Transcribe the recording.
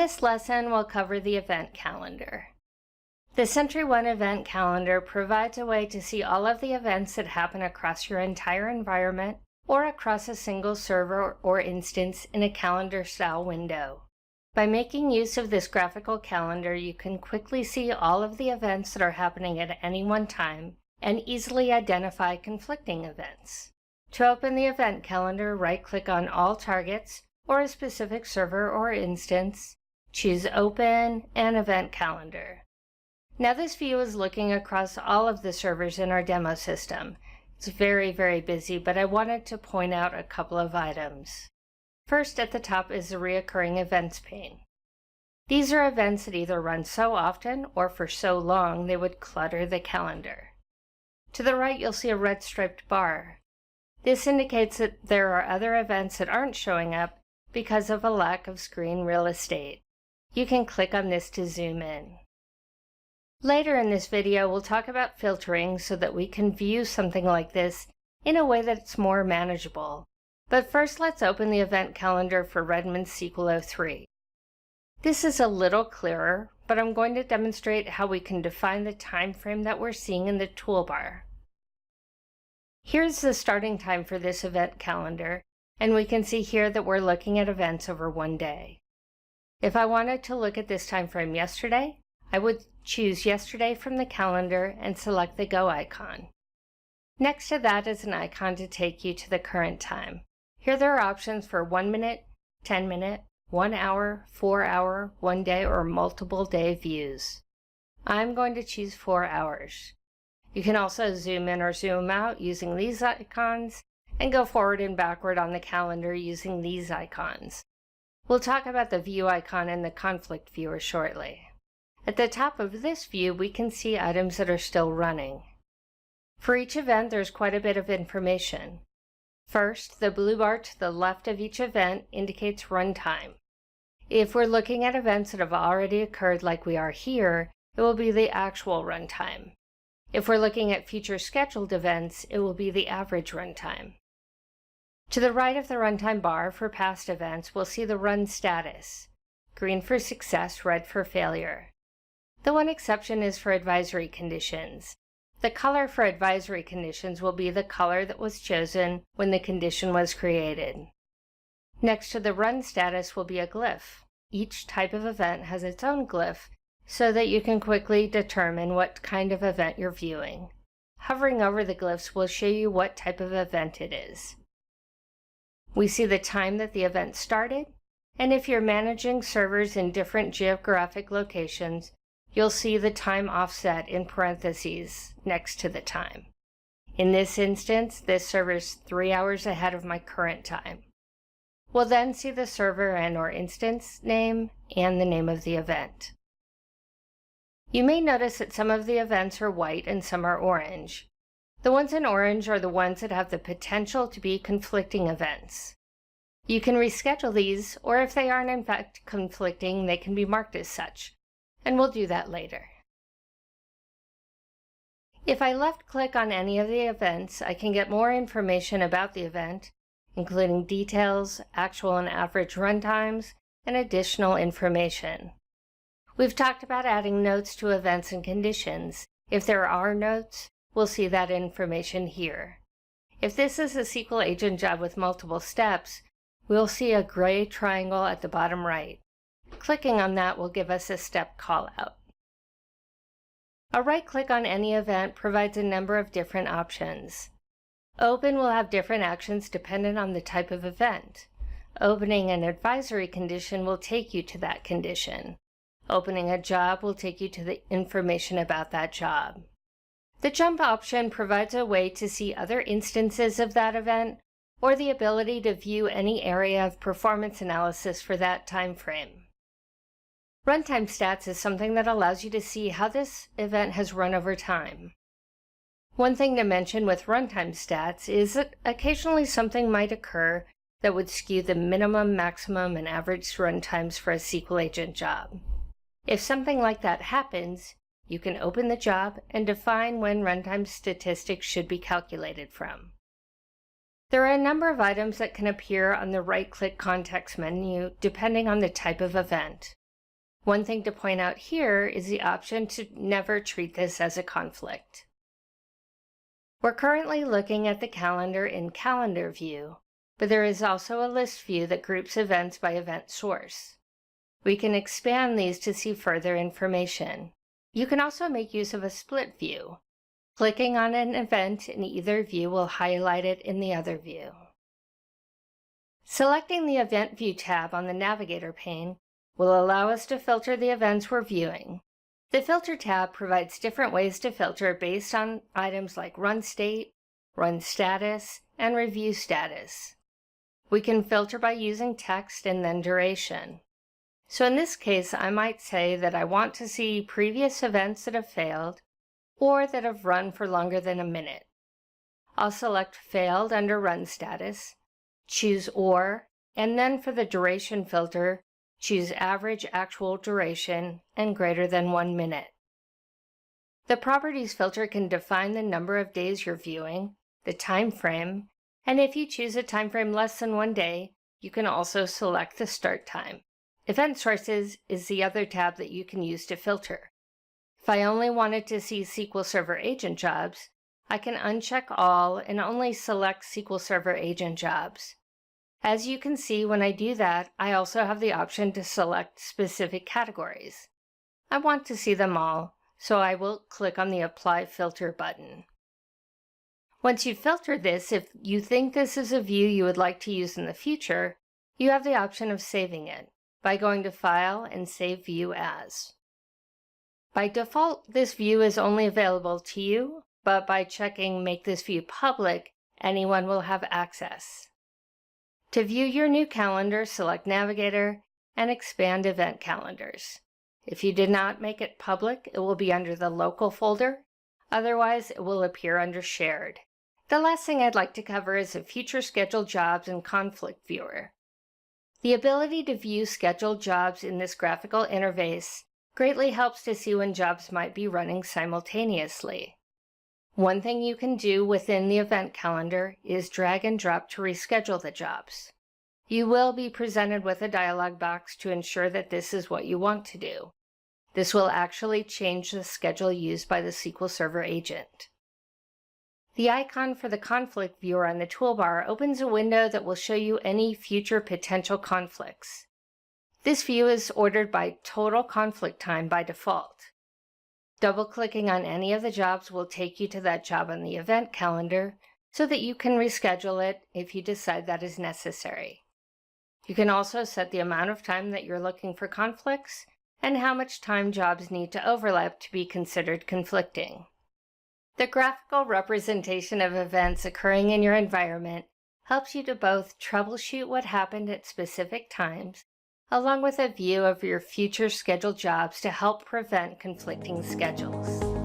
this lesson, we'll cover the event calendar. The SentryOne event calendar provides a way to see all of the events that happen across your entire environment or across a single server or instance in a calendar-style window. By making use of this graphical calendar, you can quickly see all of the events that are happening at any one time and easily identify conflicting events. To open the event calendar, right-click on All Targets or a specific server or instance, choose Open and Event Calendar. Now this view is looking across all of the servers in our demo system. It's very, very busy, but I wanted to point out a couple of items. First, at the top is the Reoccurring Events pane. These are events that either run so often or for so long they would clutter the calendar. To the right, you'll see a red striped bar. This indicates that there are other events that aren't showing up because of a lack of screen real estate. You can click on this to zoom in. Later in this video, we'll talk about filtering so that we can view something like this in a way that's more manageable. But first, let's open the event calendar for Redmond SQL 03. This is a little clearer, but I'm going to demonstrate how we can define the time frame that we're seeing in the toolbar. Here's the starting time for this event calendar, and we can see here that we're looking at events over one day. If I wanted to look at this time frame yesterday, I would choose Yesterday from the calendar and select the Go icon. Next to that is an icon to take you to the current time. Here there are options for 1 minute, 10 minute, 1 hour, 4 hour, 1 day, or multiple day views. I'm going to choose 4 hours. You can also zoom in or zoom out using these icons and go forward and backward on the calendar using these icons. We'll talk about the view icon and the conflict viewer shortly. At the top of this view, we can see items that are still running. For each event, there's quite a bit of information. First, the blue bar to the left of each event indicates runtime. If we're looking at events that have already occurred like we are here, it will be the actual runtime. If we're looking at future scheduled events, it will be the average runtime. To the right of the runtime bar for past events, we'll see the run status. Green for success, red for failure. The one exception is for advisory conditions. The color for advisory conditions will be the color that was chosen when the condition was created. Next to the run status will be a glyph. Each type of event has its own glyph so that you can quickly determine what kind of event you're viewing. Hovering over the glyphs will show you what type of event it is. We see the time that the event started, and if you're managing servers in different geographic locations, you'll see the time offset in parentheses next to the time. In this instance, this server is 3 hours ahead of my current time. We'll then see the server and/or instance name and the name of the event. You may notice that some of the events are white and some are orange. The ones in orange are the ones that have the potential to be conflicting events. You can reschedule these, or if they aren't in fact conflicting, they can be marked as such. And we'll do that later. If I left-click on any of the events, I can get more information about the event, including details, actual and average runtimes, and additional information. We've talked about adding notes to events and conditions. If there are notes, we'll see that information here. If this is a SQL agent job with multiple steps, we'll see a gray triangle at the bottom right. Clicking on that will give us a step callout. A right-click on any event provides a number of different options. Open will have different actions dependent on the type of event. Opening an advisory condition will take you to that condition. Opening a job will take you to the information about that job. The jump option provides a way to see other instances of that event or the ability to view any area of performance analysis for that time frame. Runtime stats is something that allows you to see how this event has run over time. One thing to mention with runtime stats is that occasionally something might occur that would skew the minimum, maximum, and average runtimes for a SQL agent job. If something like that happens, you can open the job and define when runtime statistics should be calculated from. There are a number of items that can appear on the right-click context menu depending on the type of event. One thing to point out here is the option to never treat this as a conflict. We're currently looking at the calendar in Calendar View, but there is also a list view that groups events by event source. We can expand these to see further information. You can also make use of a split view. Clicking on an event in either view will highlight it in the other view. Selecting the Event View tab on the Navigator pane will allow us to filter the events we're viewing. The Filter tab provides different ways to filter based on items like run state, run status, and review status. We can filter by using text and then duration. So in this case, I might say that I want to see previous events that have failed or that have run for longer than a minute. I'll select Failed under Run Status, choose Or, and then for the duration filter, choose Average Actual Duration and greater than 1 minute. The Properties filter can define the number of days you're viewing, the time frame, and if you choose a time frame less than 1 day, you can also select the start time. Event Sources is the other tab that you can use to filter. If I only wanted to see SQL Server Agent jobs, I can uncheck all and only select SQL Server Agent jobs. As you can see, when I do that, I also have the option to select specific categories. I want to see them all, so I will click on the Apply Filter button. Once you've filtered this, if you think this is a view you would like to use in the future, you have the option of saving it by going to File and Save View As. By default, this view is only available to you, but by checking Make this view public, anyone will have access. To view your new calendar, select Navigator and expand Event Calendars. If you did not make it public, it will be under the Local folder. Otherwise, it will appear under Shared. The last thing I'd like to cover is a Future Scheduled Jobs and Conflict Viewer. The ability to view scheduled jobs in this graphical interface greatly helps to see when jobs might be running simultaneously. One thing you can do within the event calendar is drag and drop to reschedule the jobs. You will be presented with a dialog box to ensure that this is what you want to do. This will actually change the schedule used by the SQL Server agent. The icon for the conflict viewer on the toolbar opens a window that will show you any future potential conflicts. This view is ordered by total conflict time by default. Double-clicking on any of the jobs will take you to that job on the event calendar so that you can reschedule it if you decide that is necessary. You can also set the amount of time that you're looking for conflicts and how much time jobs need to overlap to be considered conflicting. The graphical representation of events occurring in your environment helps you to both troubleshoot what happened at specific times, along with a view of your future scheduled jobs to help prevent conflicting schedules.